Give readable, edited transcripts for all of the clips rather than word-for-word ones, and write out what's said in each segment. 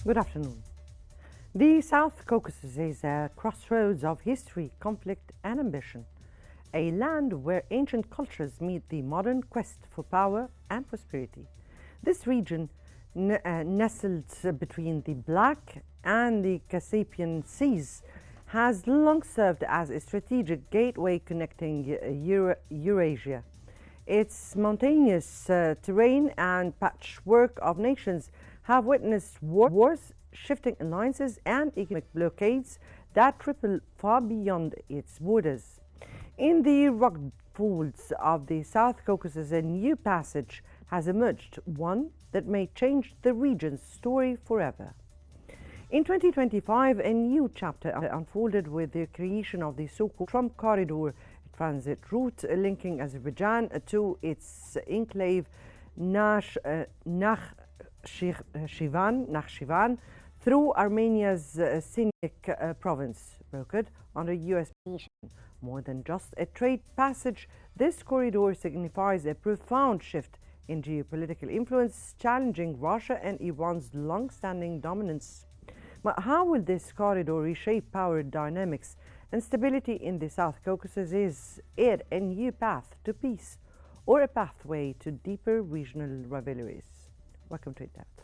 Good afternoon. The South Caucasus is a crossroads of history, conflict, and ambition, a land where ancient cultures meet the modern quest for power and prosperity. This region, nestled between the Black and the Caspian Seas, has long served as a strategic gateway connecting Eurasia. Its mountainous terrain and patchwork of nations have witnessed wars, shifting alliances, and economic blockades that ripple far beyond its borders. In the rock folds of the South Caucasus, a new passage has emerged, one that may change the region's story forever. In 2025, a new chapter unfolded with the creation of the so-called Trump Corridor, a transit route linking Azerbaijan to its enclave Nakhchivan through Armenia's scenic province, brokered under U.S. permission. More than just a trade passage, this corridor signifies a profound shift in geopolitical influence, challenging Russia and Iran's long-standing dominance. But how will this corridor reshape power dynamics and stability in the South Caucasus? Is it a new path to peace or a pathway to deeper regional rivalries? Welcome to In-Depth.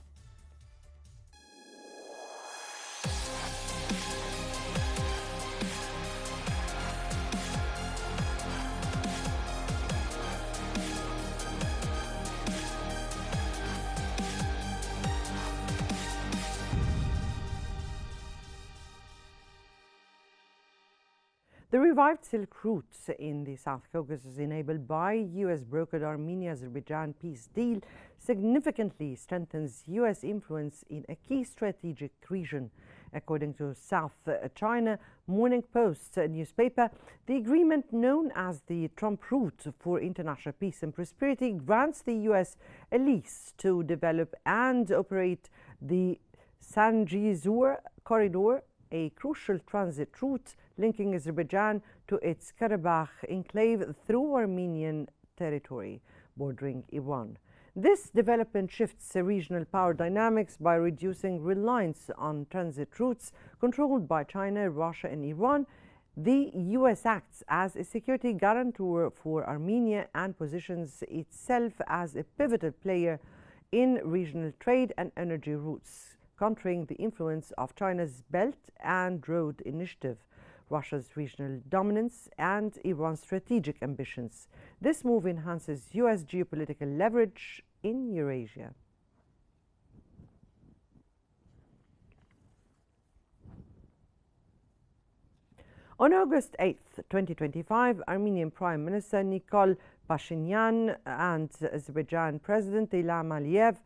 The revived Silk Route in the South Caucasus, enabled by U.S.-brokered Armenia-Azerbaijan peace deal, significantly strengthens U.S. influence in a key strategic region. According to South China Morning Post newspaper, the agreement known as the Trump Route for International Peace and Prosperity grants the U.S. a lease to develop and operate the Zangezur Corridor, a crucial transit route linking Azerbaijan to its Karabakh enclave through Armenian territory bordering Iran. This development shifts regional power dynamics by reducing reliance on transit routes controlled by China, Russia, and Iran. The U.S. acts as a security guarantor for Armenia and positions itself as a pivotal player in regional trade and energy routes, countering the influence of China's Belt and Road Initiative, Russia's regional dominance, and Iran's strategic ambitions. This move enhances U.S. geopolitical leverage in Eurasia. On August 8, 2025, Armenian Prime Minister Nikol Pashinyan and Azerbaijan President Ilham Aliyev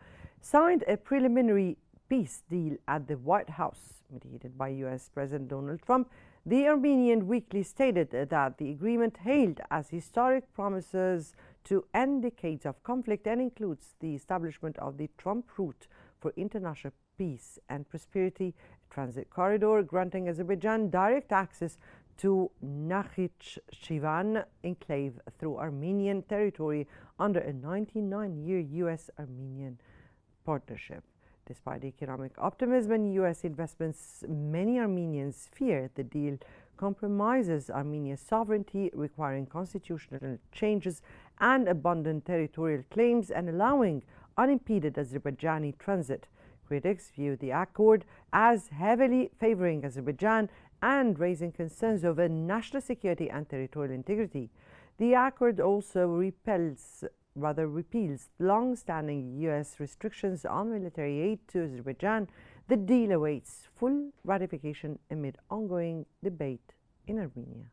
signed a preliminary peace deal at the White House, mediated by U.S. President Donald Trump. The Armenian Weekly stated that the agreement hailed as historic promises to end decades of conflict and includes the establishment of the Trump Route for International Peace and Prosperity, a transit corridor granting Azerbaijan direct access to Nakhchivan enclave through Armenian territory under a 99-year U.S.-Armenian partnership. Despite economic optimism and U.S. investments, many Armenians fear the deal compromises Armenia's sovereignty, requiring constitutional changes and abundant territorial claims and allowing unimpeded Azerbaijani transit. Critics view the accord as heavily favoring Azerbaijan and raising concerns over national security and territorial integrity. The accord also repeals long-standing U.S. restrictions on military aid to Azerbaijan. The deal awaits full ratification amid ongoing debate in Armenia.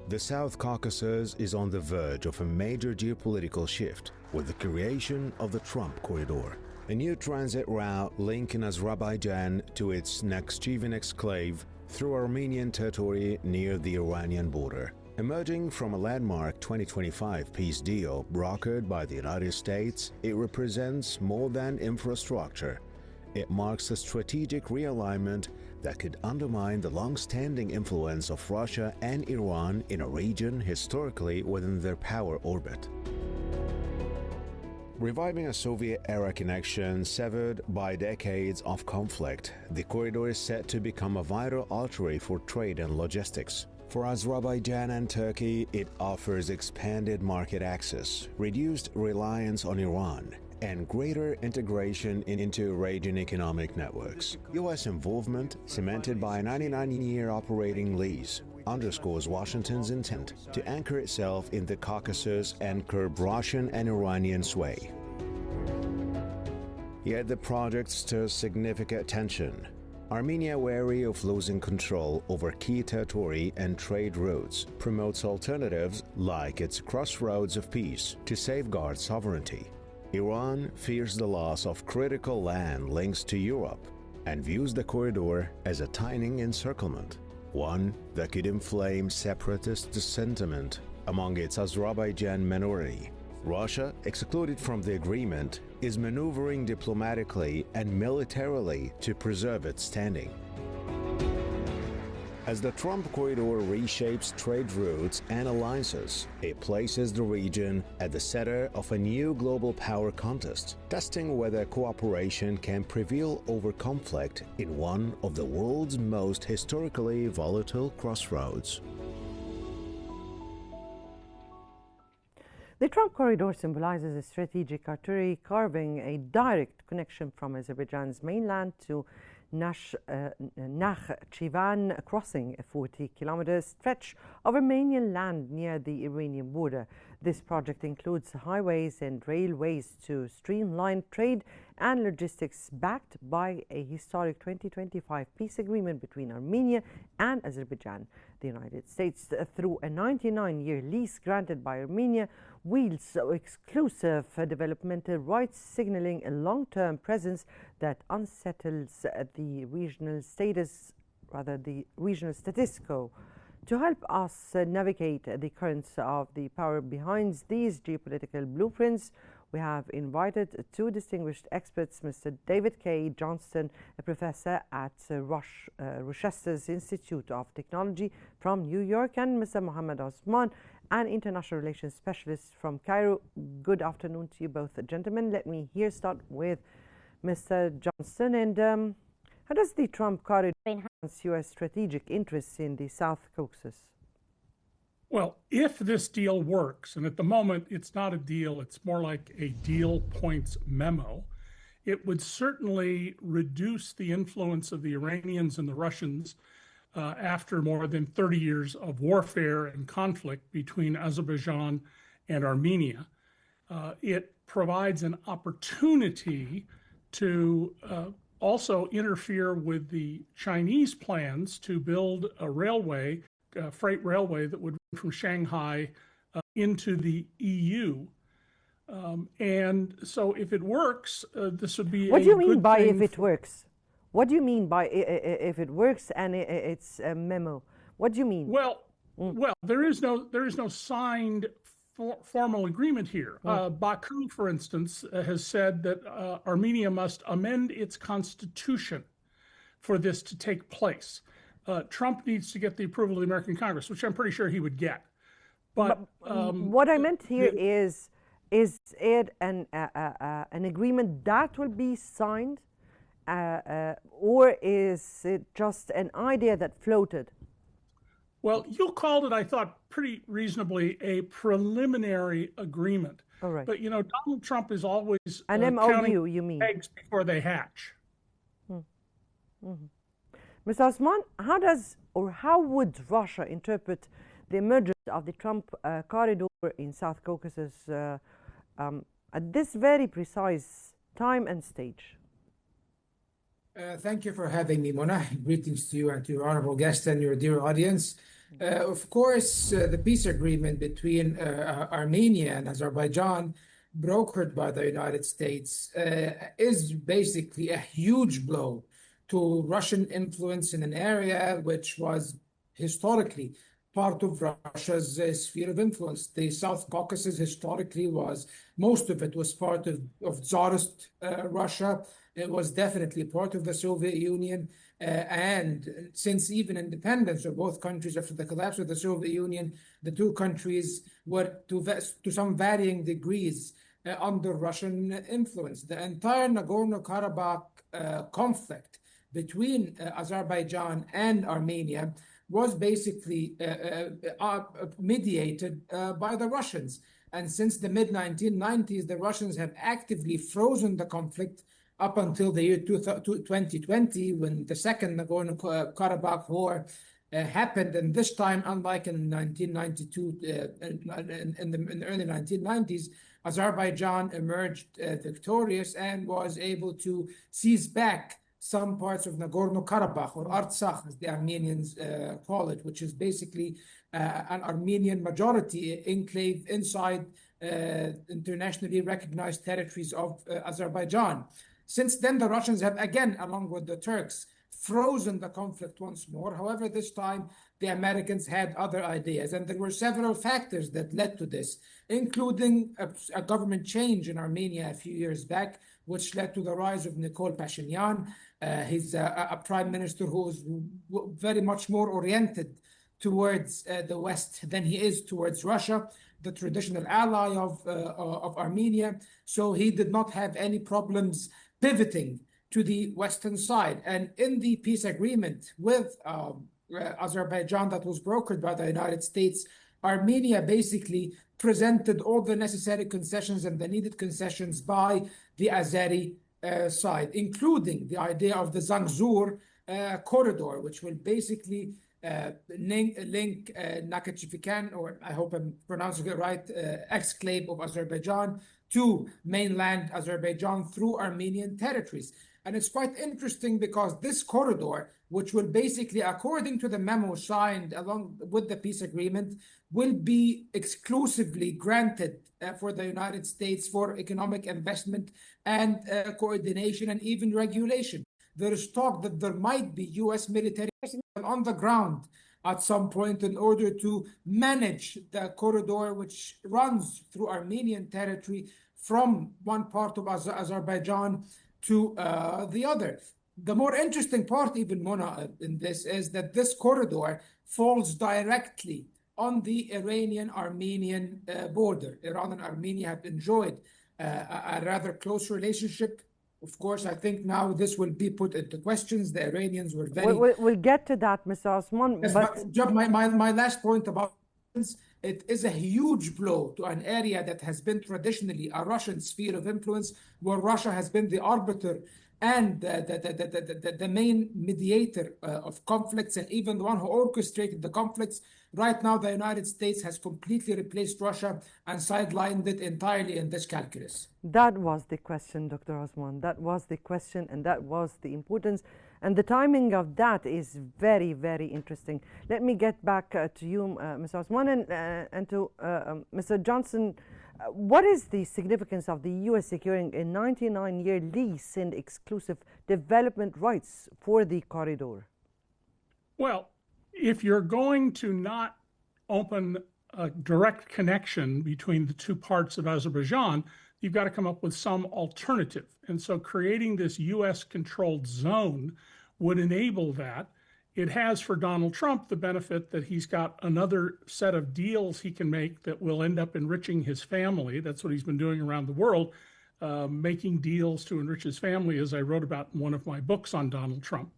The South Caucasus is on the verge of a major geopolitical shift with the creation of the Trump Corridor, a new transit route linking Azerbaijan to its Nakhchivan exclave through Armenian territory near the Iranian border. Emerging from a landmark 2025 peace deal brokered by the United States, it represents more than infrastructure. It marks a strategic realignment that could undermine the long-standing influence of Russia and Iran in a region historically within their power orbit. Reviving a Soviet-era connection severed by decades of conflict, the corridor is set to become a vital artery for trade and logistics. For Azerbaijan and Turkey, it offers expanded market access, reduced reliance on Iran, and greater integration into regional economic networks. U.S. involvement, cemented by a 99-year operating lease, underscores Washington's intent to anchor itself in the Caucasus and curb Russian and Iranian sway. Yet the project stirs significant tension. Armenia, wary of losing control over key territory and trade routes, promotes alternatives like its crossroads of peace to safeguard sovereignty. Iran fears the loss of critical land links to Europe and views the corridor as a tiny encirclement, one that could inflame separatist sentiment among its Azerbaijan minority. Russia, excluded from the agreement, is maneuvering diplomatically and militarily to preserve its standing. As the Trump corridor reshapes trade routes and alliances, it places the region at the center of a new global power contest, testing whether cooperation can prevail over conflict in one of the world's most historically volatile crossroads. The Trump corridor symbolizes a strategic artery carving a direct connection from Azerbaijan's mainland to Nakhchivan, crossing a 40-kilometer stretch of Armenian land near the Iranian border. This project includes highways and railways to streamline trade and logistics, backed by a historic 2025 peace agreement between Armenia and Azerbaijan. The United States, through a 99-year lease granted by Armenia, wields exclusive developmental rights, signaling a long-term presence that unsettles the regional status quo. To help us navigate the currents of the power behind these geopolitical blueprints, we have invited two distinguished experts, Mr. David K. Johnston, a professor at Rochester's Institute of Technology from New York, and Mr. Mohammed Osman, an international relations specialist from Cairo. Good afternoon to you both, gentlemen. Let me here start with Mr. Johnston. And how does the Trump corridor enhance U.S. strategic interests in the South Caucasus? Well, if this deal works, and at the moment it's not a deal, it's more like a deal points memo, it would certainly reduce the influence of the Iranians and the Russians after more than 30 years of warfare and conflict between Azerbaijan and Armenia. It provides an opportunity to also interfere with the Chinese plans to build a railway, freight railway that would run from Shanghai into the EU. And so if it works, this would be What do you mean by if it works? What do you mean by if it works and it's a memo? What do you mean? Well, there is no signed formal agreement here. Baku, for instance, has said that Armenia must amend its constitution for this to take place. Trump needs to get the approval of the American Congress, which I'm pretty sure he would get. But what I meant here is it an agreement that will be signed, or is it just an idea that floated? Well, you called it, I thought, pretty reasonably a preliminary agreement. All right. But, you know, Donald Trump is always an MOU, you mean? Eggs before they hatch. Mr. Osman, how would Russia interpret the emergence of the Trump corridor in South Caucasus at this very precise time and stage? Thank you for having me, Mona. Greetings to you and to your honorable guest and your dear audience. Of course, the peace agreement between Armenia and Azerbaijan, brokered by the United States, is basically a huge blow to Russian influence in an area which was historically part of Russia's sphere of influence. The South Caucasus historically most of it was part of Tsarist Russia. It was definitely part of the Soviet Union. And since even independence of both countries after the collapse of the Soviet Union, the two countries were to some varying degrees under Russian influence. The entire Nagorno-Karabakh conflict between Azerbaijan and Armenia was basically mediated by the Russians. And since the mid-1990s, the Russians have actively frozen the conflict up until the year 2020, when the second Nagorno-Karabakh war happened. And this time, unlike in 1992, in the early 1990s, Azerbaijan emerged victorious and was able to seize back some parts of Nagorno-Karabakh, or Artsakh, as the Armenians call it, which is basically an Armenian majority enclave inside internationally recognized territories of Azerbaijan. Since then, the Russians have again, along with the Turks, frozen the conflict once more. However, this time the Americans had other ideas, and there were several factors that led to this, including a government change in Armenia a few years back, which led to the rise of Nikol Pashinyan. He's a prime minister who is very much more oriented towards the West than he is towards Russia, the traditional ally of Armenia. So he did not have any problems pivoting to the Western side. And in the peace agreement with Azerbaijan that was brokered by the United States, Armenia basically presented all the necessary concessions and the needed concessions by the Azeri side, including the idea of the Zangezur corridor, which will basically link Nakhchivan, or I hope I'm pronouncing it right, exclave of Azerbaijan, to mainland Azerbaijan through Armenian territories. And it's quite interesting because this corridor, which will basically, according to the memo signed along with the peace agreement, will be exclusively granted for the United States for economic investment and coordination and even regulation. There is talk that there might be U.S. military personnel on the ground at some point in order to manage the corridor which runs through Armenian territory from one part of Azerbaijan to the other. The more interesting part, even Mona, in this is that this corridor falls directly on the Iranian-Armenian border. Iran and Armenia have enjoyed a rather close relationship. Of course, I think now this will be put into questions. The Iranians were very... We'll get to that, Mr. Osman. Yes, but my last point about it is a huge blow to an area that has been traditionally a Russian sphere of influence, where Russia has been the arbiter and the main mediator of conflicts, and even the one who orchestrated the conflicts. Right now, the United States has completely replaced Russia and sidelined it entirely in this calculus. That was the question, Dr. Osman. That was the question, and that was the importance. And the timing of that is very, very interesting. Let me get back to you, Mr. Osman, and to Mr. Johnson. What is the significance of the U.S. securing a 99-year lease and exclusive development rights for the corridor? Well, if you're going to not open a direct connection between the two parts of Azerbaijan, you've got to come up with some alternative. And so creating this U.S.-controlled zone would enable that. It has for Donald Trump the benefit that he's got another set of deals he can make that will end up enriching his family. That's what he's been doing around the world, making deals to enrich his family, as I wrote about in one of my books on Donald Trump.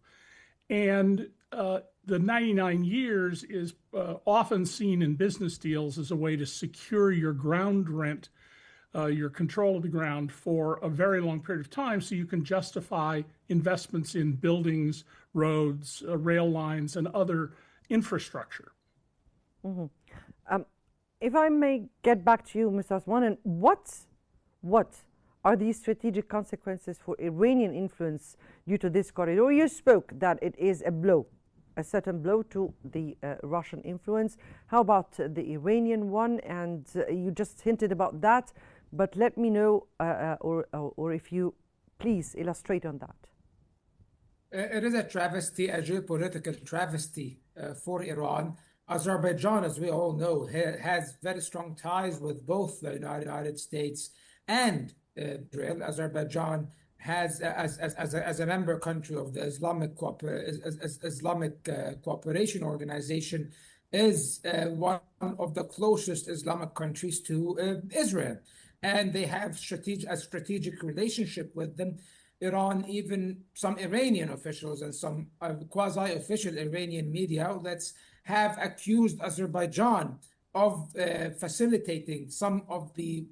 And the 99 years is often seen in business deals as a way to secure your ground rent, your control of the ground for a very long period of time, so you can justify investments in buildings, roads, rail lines, and other infrastructure. Mm-hmm. If I may get back to you, Mr. Osman, what are the strategic consequences for Iranian influence due to this corridor? You spoke that it is a blow, a certain blow to the Russian influence. How about the Iranian one? And you just hinted about that, but let me know, or if you please illustrate on that. It is a travesty, a geopolitical travesty for Iran. Azerbaijan, as we all know, has very strong ties with both the United States and Israel. Azerbaijan has, as a member country of the Islamic Cooperation Organization, is one of the closest Islamic countries to Israel, and they have a strategic relationship with them. Iran, even some Iranian officials and some quasi-official Iranian media outlets have accused Azerbaijan of facilitating some of the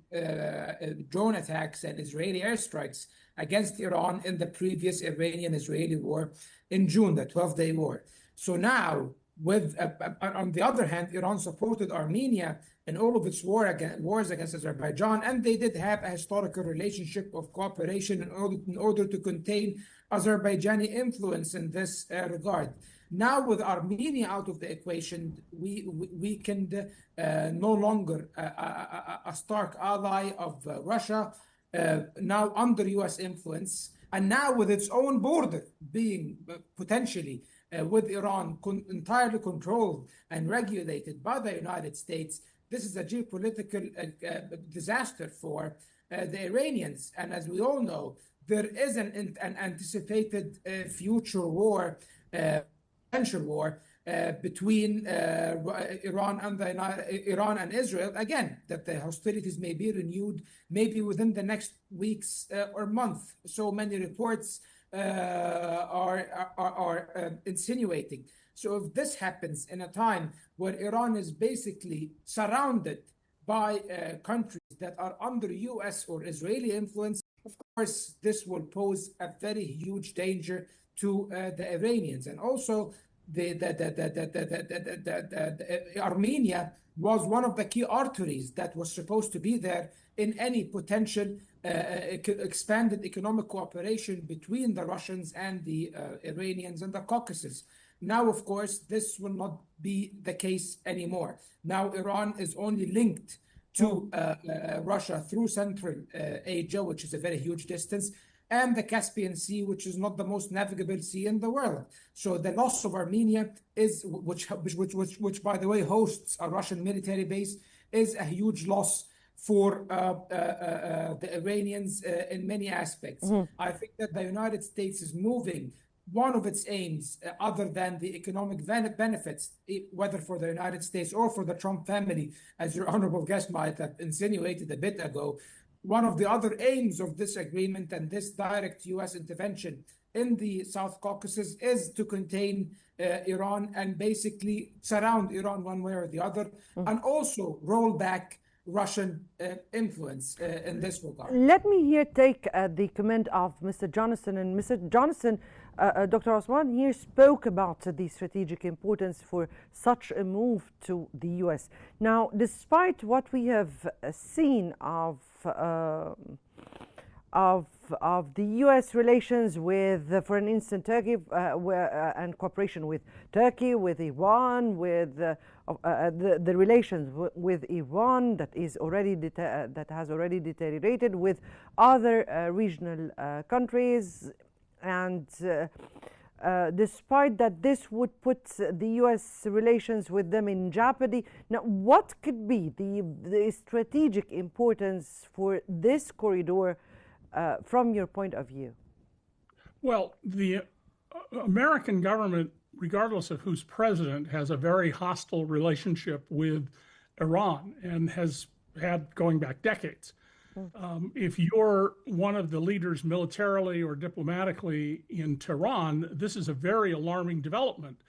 drone attacks and Israeli airstrikes against Iran in the previous Iranian-Israeli war in June, the 12-day war. So now, on the other hand, Iran supported Armenia in all of its wars against Azerbaijan, and they did have a historical relationship of cooperation in order to contain Azerbaijani influence in this regard. Now, with Armenia out of the equation, we can no longer a stark ally of Russia, now under U.S. influence, and now with its own border being potentially with Iran entirely controlled and regulated by the United States. This is a geopolitical disaster for the Iranians. And as we all know, there is an anticipated future war, potential war between Iran and Israel. Again, that the hostilities may be renewed maybe within the next weeks or month. So many reports are insinuating. So if this happens in a time where Iran is basically surrounded by countries that are under U.S. or Israeli influence, of course, this will pose a very huge danger to the Iranians. And also, Armenia was one of the key arteries that was supposed to be there in any potential expanded economic cooperation between the Russians and the Iranians and the Caucasus. Now, of course, this will not be the case anymore. Now, Iran is only linked to Russia through Central Asia, which is a very huge distance, and the Caspian Sea, which is not the most navigable sea in the world. So the loss of Armenia is, which by the way hosts a Russian military base, is a huge loss for the Iranians in many aspects. I think that the United States is moving. One of its aims, other than the economic benefits, whether for the United States or for the Trump family, as your honorable guest might have insinuated a bit ago, one of the other aims of this agreement and this direct U.S. intervention in the South Caucasus is to contain Iran and basically surround Iran one way or the other, and also roll back Russian influence in this regard. Let me here take the comment of Mr. Jonathan. And Mr. Jonathan, Dr. Osman here spoke about the strategic importance for such a move to the U.S. Now, despite what we have seen of the U.S. relations with, for an instance, Turkey, and cooperation with Turkey, with Iran, with the relations with Iran that has already deteriorated, with other regional countries, and despite that, this would put the U.S. relations with them in jeopardy. Now, what could be the strategic importance for this corridor from your point of view? Well, the American government, regardless of who's president, has a very hostile relationship with Iran and has had going back decades. If you're one of the leaders militarily or diplomatically in Tehran, this is a very alarming development.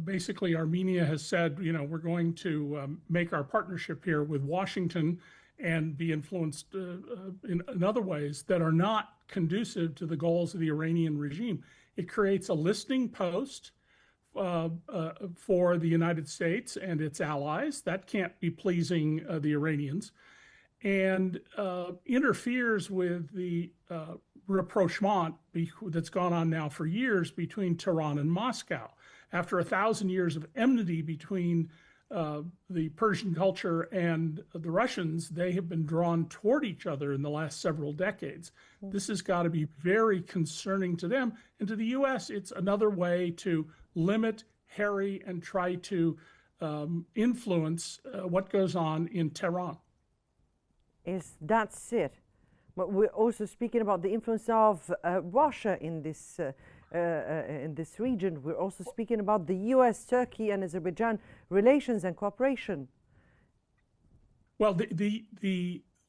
Basically, Armenia has said, we're going to make our partnership here with Washington and be influenced in other ways that are not conducive to the goals of the Iranian regime. It creates a listening post for the United States and its allies. That can't be pleasing the Iranians, and interferes with the rapprochement that's gone on now for years between Tehran and Moscow. After 1,000 years of enmity between the Persian culture and the Russians, they have been drawn toward each other in the last several decades. This has got to be very concerning to them. And to the U.S., it's another way to limit, harry, and try to influence what goes on in Tehran. That's it. But we're also speaking about the influence of Russia in this region. We're also speaking about the U.S., Turkey, and Azerbaijan relations and cooperation. Well,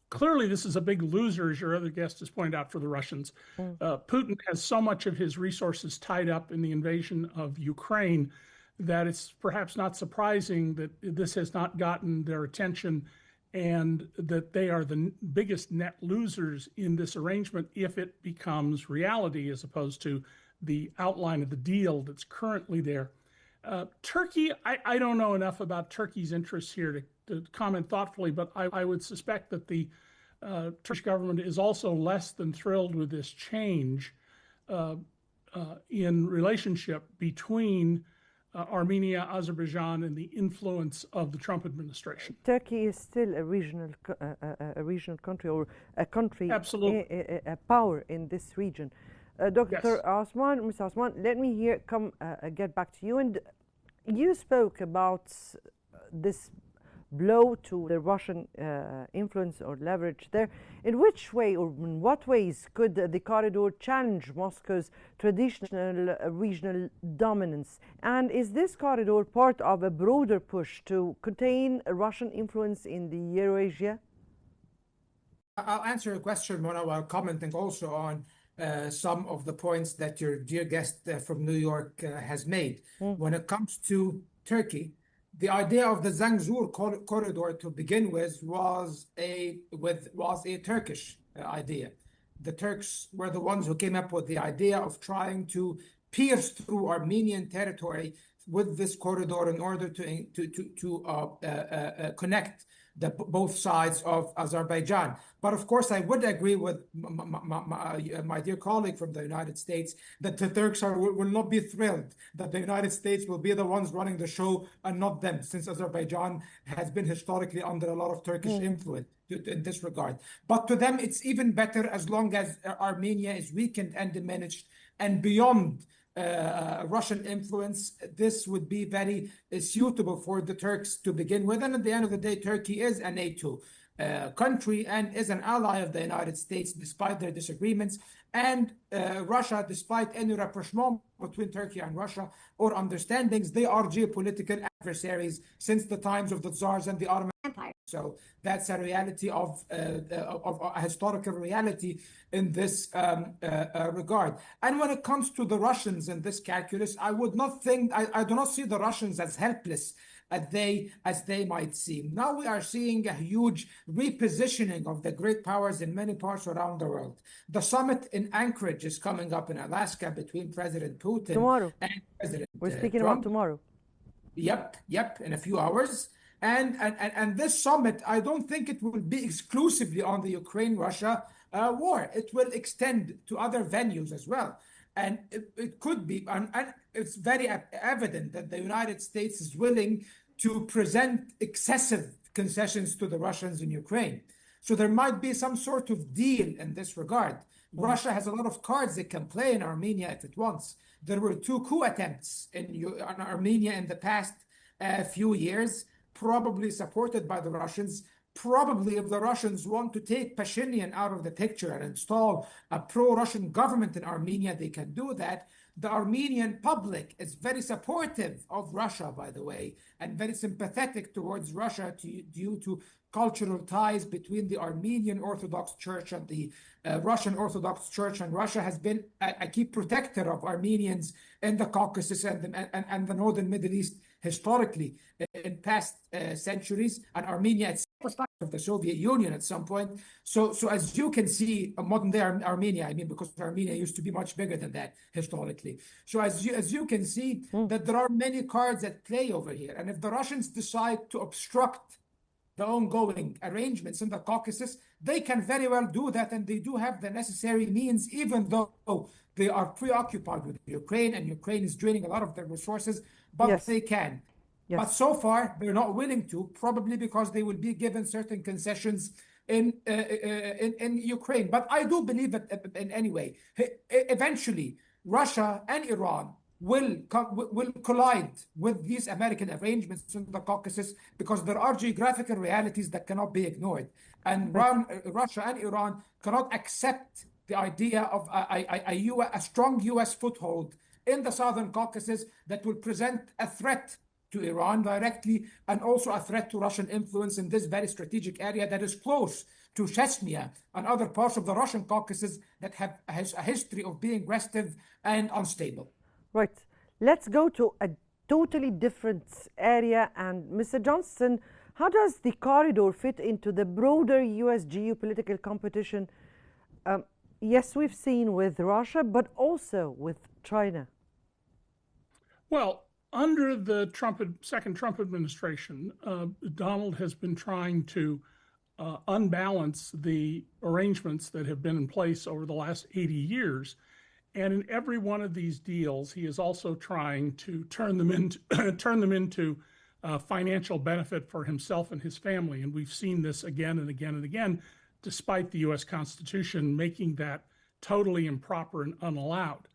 clearly this is a big loser, as your other guest has pointed out, for the Russians. Putin has so much of his resources tied up in the invasion of Ukraine that it's perhaps not surprising that this has not gotten their attention, and that they are the biggest net losers in this arrangement if it becomes reality, as opposed to the outline of the deal that's currently there. Turkey, I don't know enough about Turkey's interests here to comment thoughtfully, but I would suspect that the Turkish government is also less than thrilled with this change in relationship between Armenia, Azerbaijan, and the influence of the Trump administration. Turkey is still a regional country, or a country, absolutely, a power in this region. Dr. Yes. Osman, Mr. Osman, let me get back to you. And you spoke about this blow to the Russian influence or leverage there. In which way, or in what ways, could the corridor challenge Moscow's traditional regional dominance? And is this corridor part of a broader push to contain Russian influence in the Eurasia? I'll answer your question, Mona, while commenting also on some of the points that your dear guest from New York has made. When it comes to Turkey, the idea of the Zangezur corridor to begin with was a Turkish idea. The Turks were the ones who came up with the idea of trying to pierce through Armenian territory with this corridor in order to connect both sides of Azerbaijan. But of course, I would agree with my dear colleague from the United States that the Turks will not be thrilled that the United States will be the ones running the show and not them, since Azerbaijan has been historically under a lot of Turkish influence in this regard. But to them, it's even better as long as Armenia is weakened and diminished and beyond Russian influence. This would be very suitable for the Turks to begin with. And at the end of the day, Turkey is a NATO country and is an ally of the United States, despite their disagreements. And Russia, despite any rapprochement between Turkey and Russia or understandings, they are geopolitical adversaries since the times of the Tsars and the Ottoman Empire. So that's a reality of a historical reality in this regard. And when it comes to the Russians in this calculus, I do not see the Russians as helpless as they might seem. Now we are seeing a huge repositioning of the great powers in many parts around the world. The summit in Anchorage is coming up in Alaska between President Putin and President We're speaking Trump. about tomorrow. Yep, in a few hours. And this summit, I don't think it will be exclusively on the Ukraine-Russia war. It will extend to other venues as well. And it could be, and it's very evident that the United States is willing to present excessive concessions to the Russians in Ukraine. So there might be some sort of deal in this regard. Russia has a lot of cards it can play in Armenia if it wants. There were 2 coup attempts in Armenia in the past few years, probably supported by the Russians. Probably if the Russians want to take Pashinyan out of the picture and install a pro-Russian government in Armenia, they can do that. The Armenian public is very supportive of Russia, by the way, and very sympathetic towards Russia due to cultural ties between the Armenian Orthodox Church and the Russian Orthodox Church. And Russia has been a key protector of Armenians in the Caucasus and the northern Middle East historically in past centuries. And Armenia itself was part of the Soviet Union at some point. So as you can see, modern day Armenia, I mean, because Armenia used to be much bigger than that historically. So as you can see, that there are many cards at play over here. And if the Russians decide to obstruct the ongoing arrangements in the Caucasus, they can very well do that, and they do have the necessary means, even though they are preoccupied with Ukraine, and Ukraine is draining a lot of their resources, but they can. Yes. But so far, they're not willing to, probably because they will be given certain concessions in Ukraine. But I do believe that in any way, eventually, Russia and Iran will collide with these American arrangements in the Caucasus because there are geographical realities that cannot be ignored. And Russia and Iran cannot accept the idea of a strong U.S. foothold in the Southern Caucasus that will present a threat to Iran directly and also a threat to Russian influence in this very strategic area that is close to Chechnya and other parts of the Russian Caucasus that has a history of being restive and unstable. Right. Let's go to a totally different area. And Mr. Johnston, how does the corridor fit into the broader U.S. geopolitical competition? Yes, we've seen with Russia, but also with China. Well, under the second Trump administration, Donald has been trying to unbalance the arrangements that have been in place over the last 80 years. And in every one of these deals, he is also trying to turn them into financial benefit for himself and his family. And we've seen this again and again and again, despite the U.S. Constitution making that totally improper and unallowed.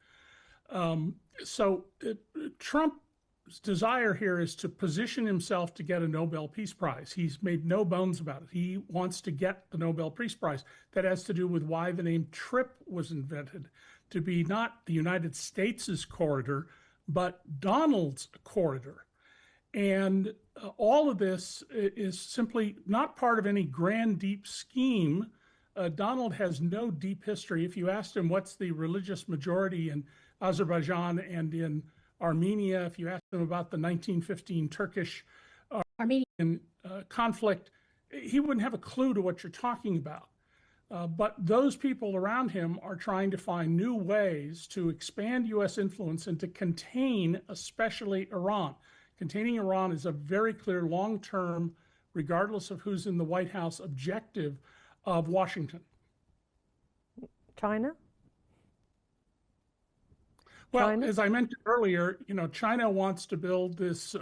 Trump's desire here is to position himself to get a Nobel Peace Prize. He's made no bones about it. He wants to get the Nobel Peace Prize. That has to do with why the name TRIP was invented, to be not the United States' corridor, but Donald's corridor. And all of this is simply not part of any grand, deep scheme. Donald has no deep history. If you asked him what's the religious majority in Azerbaijan and in Armenia, if you asked him about the 1915 Turkish-Armenian conflict, he wouldn't have a clue to what you're talking about. But those people around him are trying to find new ways to expand U.S. influence and to contain especially Iran. Containing Iran is a very clear long-term, regardless of who's in the White House, objective of Washington. China? Well, as I mentioned earlier, China wants to build this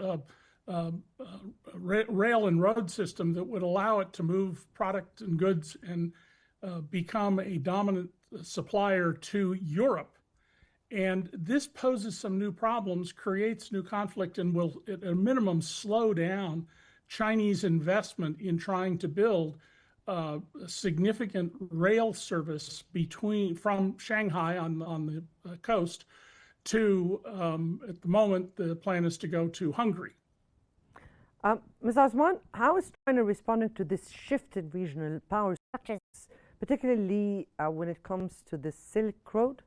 rail and road system that would allow it to move product and goods and become a dominant supplier to Europe. And this poses some new problems, creates new conflict, and will, at a minimum, slow down Chinese investment in trying to build a significant rail service from Shanghai on the coast to, at the moment, the plan is to go to Hungary. Ms. Osman, how is China responding to this shift in regional power structures, particularly when it comes to the Silk Road?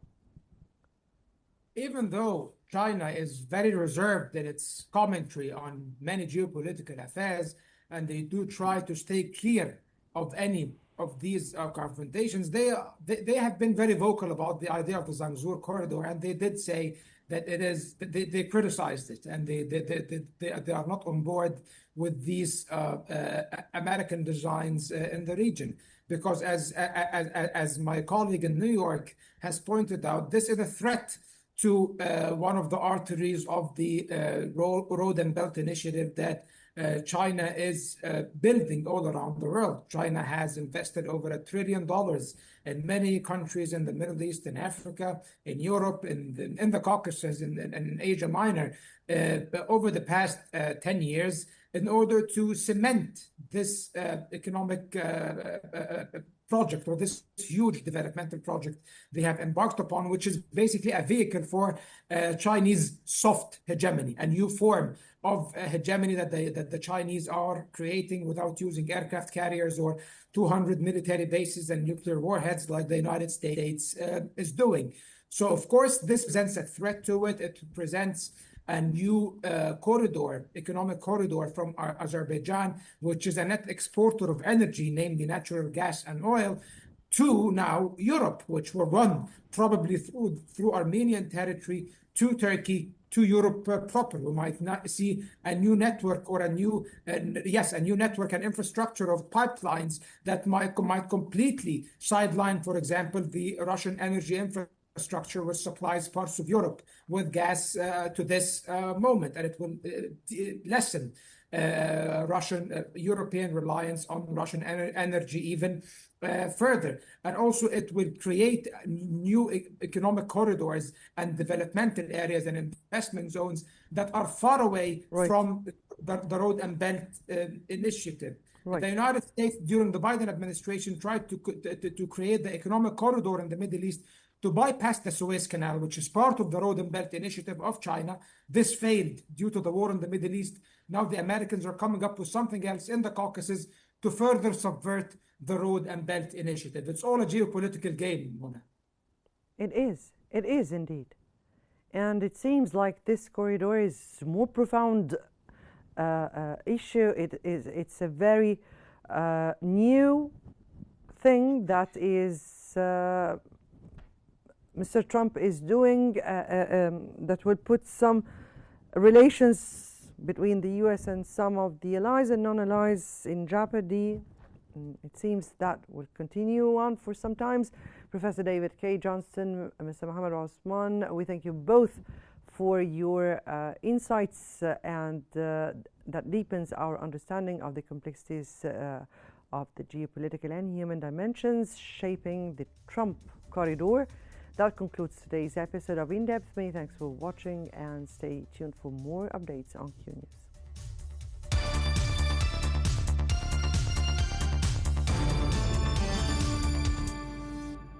Even though China is very reserved in its commentary on many geopolitical affairs, and they do try to stay clear of any of these confrontations, they have been very vocal about the idea of the Zangezur corridor, and they did say that they criticized it, and they are not on board with these American designs in the region, because as my colleague in New York has pointed out, this is a threat to one of the arteries of the Road and Belt Initiative that China is building all around the world. China has invested over $1 trillion in many countries in the Middle East, in Africa, in Europe, in the Caucasus, in Asia Minor, over the past 10 years in order to cement this economic project, or this huge developmental project they have embarked upon, which is basically a vehicle for Chinese soft hegemony, a new form of hegemony that the Chinese are creating without using aircraft carriers or 200 military bases and nuclear warheads like the United States is doing. So, of course, this presents a threat to it. It presents a new economic corridor from Azerbaijan, which is a net exporter of energy, namely natural gas and oil, to now Europe, which will run probably through Armenian territory to Turkey, to Europe proper. We might not see a new network or a new network and infrastructure of pipelines that might completely sideline, for example, the Russian energy infrastructure, which supplies parts of Europe with gas to this moment, and it will lessen Russian, European reliance on Russian energy even further. And also it will create new economic corridors and developmental areas and investment zones that are far away from the Road and Belt Initiative. The United States during the Biden administration tried to create the economic corridor in the Middle East to bypass the Suez Canal, which is part of the Road and Belt Initiative of China. This failed due to the war in the Middle East. Now the Americans are coming up with something else in the Caucasus to further subvert the Road and Belt Initiative. It's all a geopolitical game, Mona. It is indeed. And it seems like this corridor is a more profound issue. It's a very new thing that is Mr. Trump is doing that will put some relations between the US and some of the allies and non-allies in jeopardy. It seems that will continue on for some time. Professor David K. Johnston, Mr. Mohammed Osman, we thank you both for your insights and that deepens our understanding of the complexities of the geopolitical and human dimensions shaping the Trump corridor. That concludes today's episode of In Depth. Many thanks for watching and stay tuned for more updates on Qnews.